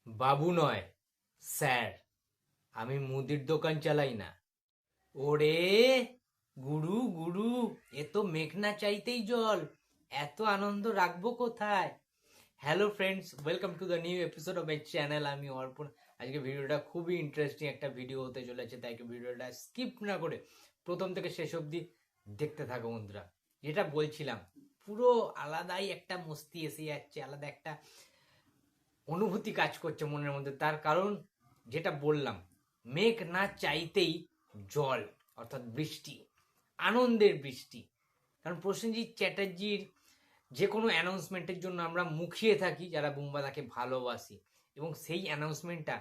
বাবু নয়, স্যার। আমি মুদির দোকান চালাই না। ওরে গুরু গুরু, এ তো মেঘনা চাইতেই জল। এত আনন্দ রাখবো কোথায়? Hello friends, welcome to the new episode of my channel. আমি অর্পণ। আজকে ভিডিওটা খুবই ইন্টারেস্টিং একটা ভিডিও হতে চলেছে, তাই ভিডিওটা স্কিপ না করে প্রথম থেকে শেষ অবধি দেখতে থাকো বন্ধুরা। যেটা বলছিলাম, পুরো আলাদাই একটা মস্তি এসে যাচ্ছে, আলাদা একটা অনুভূতি কাজ করছে মনের মধ্যে। তার কারণ যেটা বললাম, মেঘ না চাইতেই জল, অর্থাৎ বৃষ্টি, আনন্দের বৃষ্টি। কারণ প্রসেনজিৎ চ্যাটার্জির যে কোনো অ্যানাউন্সমেন্টের জন্য আমরা মুখিয়ে থাকি যারা বুম্বাদাকে ভালোবাসি, এবং সেই অ্যানাউন্সমেন্টটা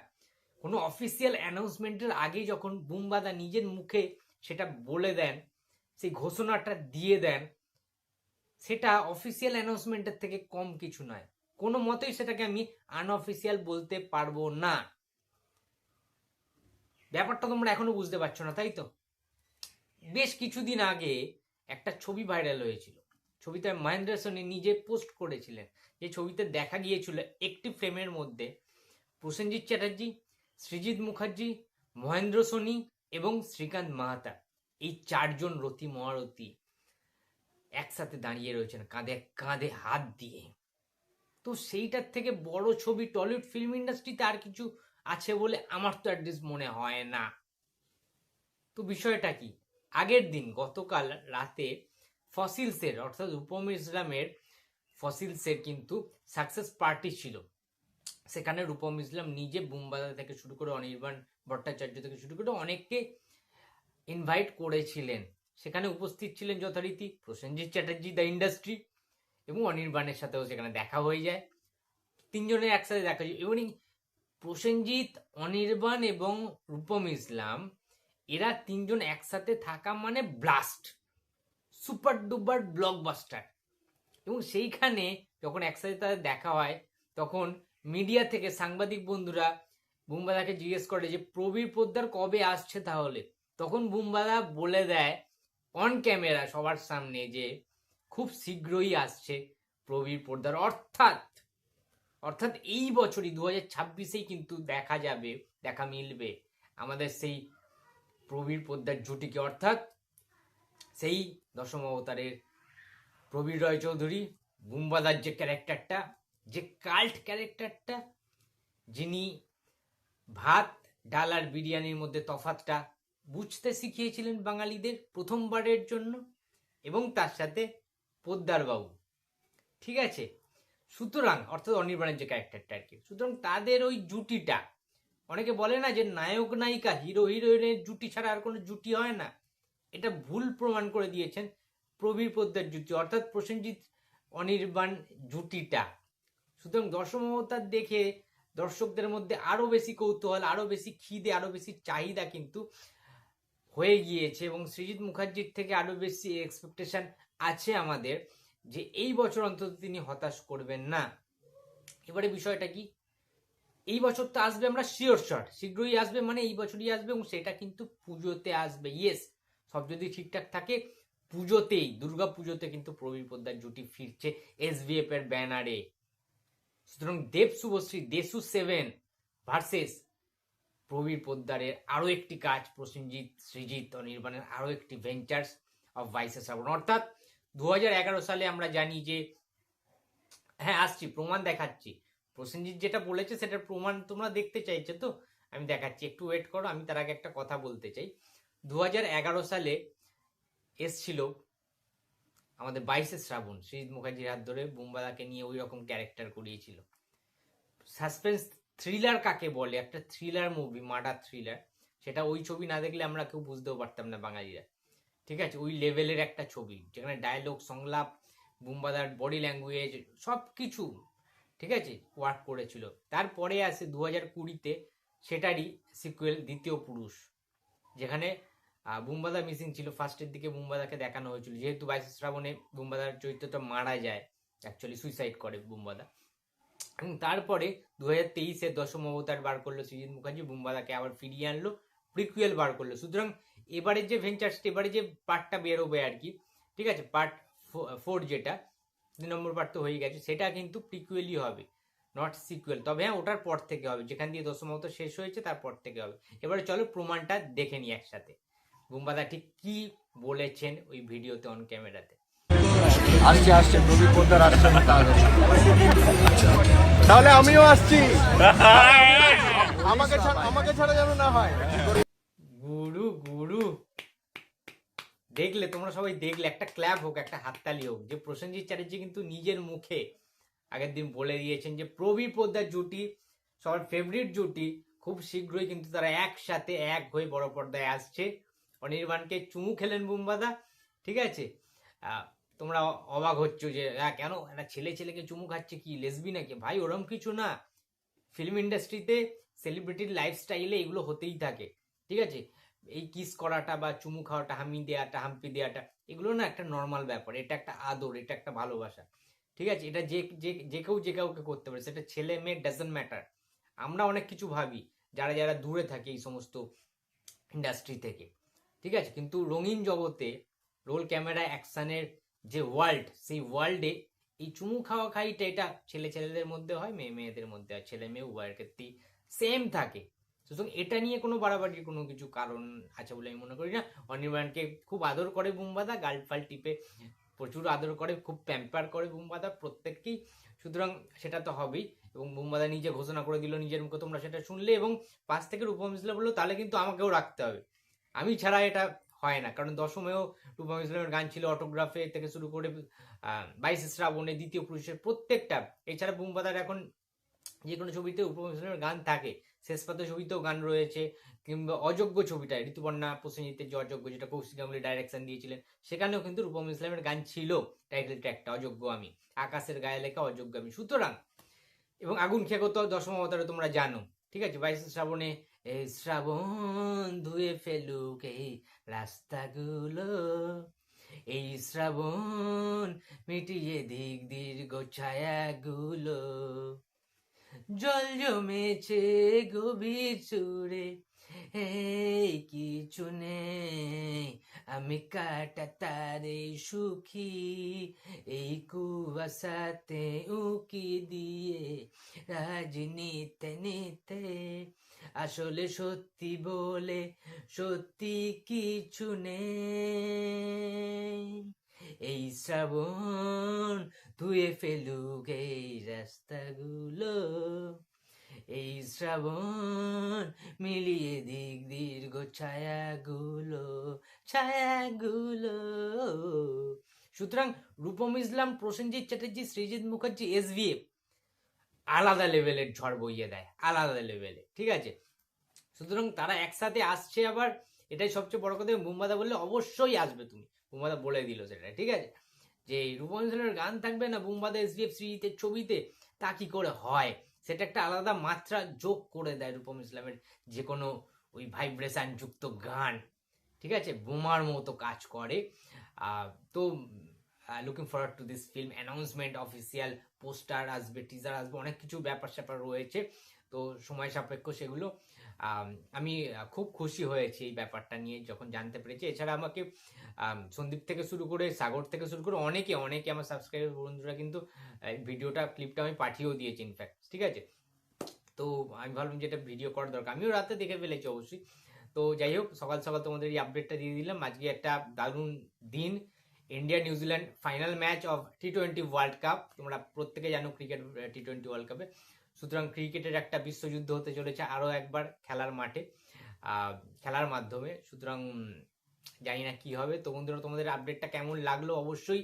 কোনো অফিসিয়াল অ্যানাউন্সমেন্টের আগে যখন বুম্বাদা নিজের মুখে সেটা বলে দেন, সেই ঘোষণাটা দিয়ে দেন, সেটা অফিসিয়াল অ্যানাউন্সমেন্টের থেকে কম কিছু নয়। কোনো মতেই সেটাকে আমি আনঅফিসিয়াল বলতে পারবো না। ব্যাপারটা তোমরা এখনো বুঝতে পারছো না, তাই তো? বেশ কিছুদিন আগে একটা ছবি ভাইরাল হয়েছিল। ছবিতে মহেন্দ্র সোনি নিজে পোস্ট করেছিলেন, যে ছবিতে দেখা গিয়েছিল একটি ফ্রেমের মধ্যে প্রসেনজিৎ চ্যাটার্জি, সৃজিত মুখার্জি, মহেন্দ্র সোনি এবং শ্রীকান্ত মাহাতা, এই চারজন রথী মহারথী একসাথে দাঁড়িয়ে রয়েছেন কাঁধে কাঁধে হাত দিয়ে। তো সেইটার থেকে বড় ছবি টলিউড ফিল্ম ইন্ডাস্ট্রিতে আর কিছু আছে বলে আমার তো অ্যাটলিস্ট মনে হয় না। তো বিষয়টা কি, আগের দিন গতকাল রাতে ফসিলসের, অর্থাৎ রূপম ইসলামের ফসিলসের কিন্তু সাকসেস পার্টি ছিল। সেখানে রূপম ইসলাম নিজে বুম্বাদা থেকে শুরু করে অনির্বাণ ভট্টাচার্য থেকে শুরু করে অনেককে ইনভাইট করেছিলেন। সেখানে উপস্থিত ছিলেন যথারীতি প্রসেনজিৎ চ্যাটার্জি দ্য ইন্ডাস্ট্রি, এবং অনির্বাণের সাথেও সেখানে দেখা হয়ে যায়। তিনজনের একসাথে দেখা যায়, এবং প্রসেনজিৎ, অনির্বাণ এবং রূপম ইসলাম, এরা তিনজন একসাথে থাকা মানে ব্লাস্ট, সুপার ডুপার ব্লকবাস্টার। এবং সেইখানে যখন একসাথে তাদের দেখা হয়, তখন মিডিয়া থেকে সাংবাদিক বন্ধুরা বুম্বাদাকে জিজ্ঞেস করে যে প্রবীর পোদ্দার কবে আসছে তাহলে। তখন বুম্বাদা বলে দেয় অন ক্যামেরা সবার সামনে যে খুব শীঘ্রই আসছে প্রবীর পোদ্দার, অর্থাৎ অর্থাৎ এই বছরই 2026-এই কিন্তু দেখা যাবে, দেখা মিলবে আমাদের সেই প্রবীর পোদ্দার জুটিকে, অর্থাৎ সেই দশম অবতারের প্রবীর রয় চৌধুরী, বুম্বাদার যে ক্যারেক্টারটা, যে কাল্ট ক্যারেক্টারটা, যিনি ভাত ডাল আর বিরিয়ানির মধ্যে তফাতটা বুঝতে শিখিয়েছিলেন বাঙালিদের প্রথমবারের জন্য, এবং তার সাথে পোদ্দার বাবু, ঠিক আছে? সুতরাং অর্থাৎ অনির্বাণের যে ক্যারেক্টারটা আর কি, সুতরাং তাদের ওই জুটিটা, অনেকে বলে না যে নায়ক নায়িকা হিরো হিরোইনের জুটি ছাড়া আর কোনো জুটি হয় না, এটা ভুল প্রমাণ করে দিয়েছেন প্রবীর পোদ্দার জুটি, অর্থাৎ প্রসেনজিৎ অনির্বাণ জুটিটা। সুতরাং দশম অবতার দেখে দর্শকদের মধ্যে আরো বেশি কৌতূহল, আরো বেশি খিদে, আরো বেশি চাহিদা কিন্তু হয়ে গিয়েছে, এবং সৃজিত মুখার্জির থেকে আরো বেশি এক্সপেকটেশন আছে আমাদের, যে এই বছর অন্তত তিনি হতাশ করবেন না। এবারে বিষয়টা কি, এই বছর তো আসবে, আমরা শিওর শট শীঘ্রই আসবে, মানে এই বছরই আসবে, এবং সেটা কিন্তু পুজোতে আসবে। ইয়েস, সব যদি ঠিকঠাক থাকে পুজোতেই, দুর্গা পুজোতে কিন্তু প্রবীর পোদ্দার জুটি ফিরছে এসভিএফ এর ব্যানারে। সুতরাং দেব শুভশ্রী দেশু 7 ভার্সেস প্রবীর পোদ্দারের আরো একটি কাজ, প্রসেনজিৎ সৃজিত অনির্বাণের আরো একটি ভেঞ্চার্স অফ ভাইসে শ্রাবণ। অর্থাৎ 2011 সালে আমরা জানি যে, হ্যাঁ আসছি প্রমাণ দেখাচ্ছি, প্রসেনজিৎ যেটা বলেছে সেটার প্রমাণ তোমরা দেখতে চাইছো তো, আমি দেখাচ্ছি, একটু ওয়েট করো। আমি তার আগে একটা কথা বলতে চাই। 2011 সালে এসছিল আমাদের 22শে শ্রাবণ, সৃজিত মুখার্জির হাত ধরে বুম্বাদাকে নিয়ে ওই রকম ক্যারেক্টার করিয়েছিল। সাসপেন্স থ্রিলার কাকে বলে, একটা থ্রিলার মুভি, মার্ডার থ্রিলার, সেটা ওই ছবি না দেখলে আমরা কেউ বুঝতেও পারতাম না বাঙালিরা, ঠিক আছে? ওই লেভেলের একটা ছবি, যেখানে ডায়লগ, সংলাপ, বুম্বাদার বডি ল্যাঙ্গুয়েজ সব কিছু, ঠিক আছে, ওয়ার্ক করেছিল। তারপরে আসে 2020-তে সেটারই সিকুয়েল দ্বিতীয় পুরুষ, যেখানে বুম্বাদা মিসিং ছিল। ফার্স্টের দিকে বুম্বাদাকে দেখানো হয়েছিল, যেহেতু 22শে শ্রাবণে বুম্বাদার চরিত্রটা মারা যায়, অ্যাকচুয়ালি সুইসাইড করে বুম্বাদা। এবং তারপরে 2023-এ দশম অবতার বার করলো সৃজিত মুখার্জি, বুম্বাদাকে আবার ফিরিয়ে আনলো, প্রিকুয়েল বার করলো। সুতরাং এবারে যে ভেঞ্চার্স, এবারে যে পার্টটা বেরোবে আর কি, ঠিক আছে, পার্ট 4, যেটা 3 নম্বর পার্ট তো হয়ে গেছে, সেটা কিন্তু প্রিকুয়েলই হবে। Not sequel. তবে হ্যাঁ, ওটার পর থেকে হবে, যেখান দিয়ে দশমত শেষ হয়েছে তারপর থেকে হবে। এবারে চলো প্রমাণটা দেখে নিই একসাথে, বুম্বাদা ঠিক কি বলেছেন ওই ভিডিওতে অন ক্যামেরাতে। আসছে প্রবীর পোদ্দার আসছে তাহলে আমিও আসছি, আমাকে ছাড়া যেন না হয়। গুরু গুরু, দেখলে তোমরা সবাই দেখলে, একটা ক্ল্যাপ হোক, একটা হাততালি হোক, যে প্রসেনজিৎ চ্যাটার্জি কিন্তু নিজের মুখে আগের দিন বলে দিয়েছেন যে প্রবীর পোদ্দার জুটি সবার ফেভারিট জুটি, খুব শীঘ্রই কিন্তু তারা একসাথে এক হয়ে বড় পর্দায় আসছে। অনির্বাণকে চুমু খেলেন বুম্বাদা, ঠিক আছে। তোমরা অবাক হচ্ছ যে কেন একটা ছেলে ছেলেকে চুমু খাচ্ছে, কি লেসবি নাকি? ভাই ওরম কিছু না, ফিল্ম ইন্ডাস্ট্রিতে সেলিব্রিটির লাইফস্টাইলে এগুলো হতেই থাকে, ঠিক আছে। এই কিস করাটা বা চুমু খাওয়াটা, হামি দেওয়াটা, হাম্পি দেওয়াটা, এগুলো না একটা নর্মাল ব্যাপার, এটা একটা আদর, এটা একটা ভালোবাসা, ঠিক আছে। এটা যে যে কেউ যে কাউকে করতে পারে, সেটা ছেলে মেয়ে ডাজন্ট ম্যাটার। আমরা অনেক কিছু ভাবি যারা যারা দূরে থাকে এই সমস্ত ইন্ডাস্ট্রি থেকে, ঠিক আছে, কিন্তু রঙিন জগতে রোল ক্যামেরা অ্যাকশনের যে ওয়ার্ল্ড, সেই ওয়ার্ল্ডে এই চুমু খাওয়া খাইটা এটা ছেলে ছেলেদের মধ্যে হয়, মেয়ে মেয়েদের মধ্যে হয়, ছেলে মেয়ে উভয়ের ক্ষেত্রেই সেম থাকে। সুতরাং এটা নিয়ে কোনো বাড়াবাড়ির কোনো কিছু কারণ আছে বলে আমি মনে করি না। অনির্বাণকে খুব আদর করে বুম্বাদা, গাল ফাল টিপে প্রচুর আদর করে, খুব প্যাম্পার করে বুম্বাদা প্রত্যেককেই। সুতরাং সেটা তো হবেই, এবং বুম্বাদা নিজে ঘোষণা করে দিল নিজের মুখে, তোমরা সেটা শুনলে, এবং পাশ থেকে রূপম ইসলাম বললো তাহলে কিন্তু আমাকেও রাখতে হবে, আমি ছাড়া এটা হয় না। কারণ দশমেও রূপম ইসলামের গান ছিল, অটোগ্রাফে থেকে শুরু করে 22 শ্রাবণে, দ্বিতীয় পুরুষের প্রত্যেকটা। এছাড়া বুম্বাদার এখন যে কোনো ছবিতে রূপম ইসলামের গান থাকে, শেষ পাতে ছবিতেও গান রয়েছে, কিংবা অযোগ্য ছবিটা ঋতুপর্ণা প্রসেনজিতের যে অযোগ্য, যেটা কৌশিক গাঙ্গুলি ডাইরেকশন দিয়েছিলেন, সেখানেও কিন্তু রূপম ইসলামের গান ছিল, টাইটেল ট্র্যাকটা অযোগ্য আমি, আকাশের গায়ে লেখা অযোগ্য আমি। সুতরাং, এবং আগুন খেকো তো দশম অবতারে তোমরা জানো, ঠিক আছে। 22 শ্রাবণে এই শ্রাবণ ধুয়ে ফেলুক এই রাস্তাগুলো, এই শ্রাবণ মিটিয়ে দিক দীর্ঘ ছায়াগুলো, জল জমেছে গভীর চুড়ে, এই কিছু নেই আমি কাটা তারে সুখী, এই কুয়াশাতে উকি দিয়ে রাজনীতে নিতে, আসলে সত্যি বলে সত্যি কিছু নেই, এই শ্রাবণ ধুয়ে ফেলুক এই রাস্তাগুলো, এই শ্রাবণ মিলিয়ে দিক দীর্ঘ ছায়াগুলো, ছায়াগুলো। সুতরাং রূপম ইসলাম, প্রসেনজিৎ চ্যাটার্জি, সৃজিত মুখার্জি, SVF আলাদা লেভেলের ঝড় বইয়ে দেয়, আলাদা লেভেলে, ঠিক আছে। সুতরাং তারা একসাথে আসছে, আবার এটাই সবচেয়ে বড় কথা। বুম্বাদা বললে অবশ্যই আসবে, তুমি, বুম্বাদা বলে দিল সেটা, ঠিক আছে, যে রূপম ইসলামের গান থাকবে না বুম্বাদা SVF সৃজিতের ছবিতে, তা কি করে হয়? সেটা একটা আলাদা মাত্রা যোগ করে দেয় রূপম ইসলামের যে কোনো ওই ভাইব্রেশন যুক্ত গান, ঠিক আছে, বোমার মতো কাজ করে। তো looking forward to this film, announcement, official poster আসবে, টিজার আসবে, অনেক কিছু ব্যাপার স্যাপার রয়েছে, তো সময় সাপেক্ষ সেগুলো। আমি খুব খুশি হয়েছি এই ব্যাপারটা নিয়ে যখন জানতে পেরেছি। এছাড়া আমাকে সন্দীপ থেকে শুরু করে, সাগর থেকে শুরু করে অনেকে অনেকে আমার সাবস্ক্রাইবার বন্ধুরা কিন্তু ভিডিওটা, ক্লিপটা আমি পাঠিয়েও দিয়েছি ইনফ্যাক্ট, ঠিক আছে। তো আমি ভাবলাম যে এটা ভিডিও করার দরকার, আমিও রাতে দেখে ফেলেছি অবশ্যই। তো যাই হোক, সকাল সকাল তোমাদের এই আপডেটটা দিয়ে দিলাম। আজকে একটা দারুণ দিন, India New Zealand final match of T20 world cup. তোমরা প্রত্যেকে জানো ক্রিকেট, T20 ওয়ার্ল্ড কাপে। সুতরাং ক্রিকেটের একটা বিশ্বযুদ্ধ হতে চলেছে আরও একবার খেলার মাঠে, খেলার মাধ্যমে। সুতরাং জানি না কি হবে। তো বন্ধুরা, তোমাদের আপডেটটা কেমন লাগলো অবশ্যই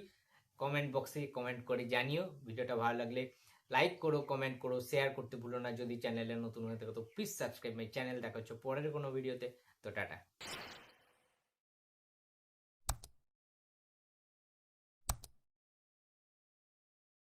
কমেন্ট বক্সে কমেন্ট করে জানিও। ভিডিওটা ভালো লাগলে লাইক করো, কমেন্ট করো, শেয়ার করতে ভুলো না। যদি চ্যানেলে নতুন হয়ে থাকো তো প্লিজ সাবস্ক্রাইব মাই চ্যানেল। দেখা হচ্ছে পরের কোনো ভিডিওতে। তো টাটা।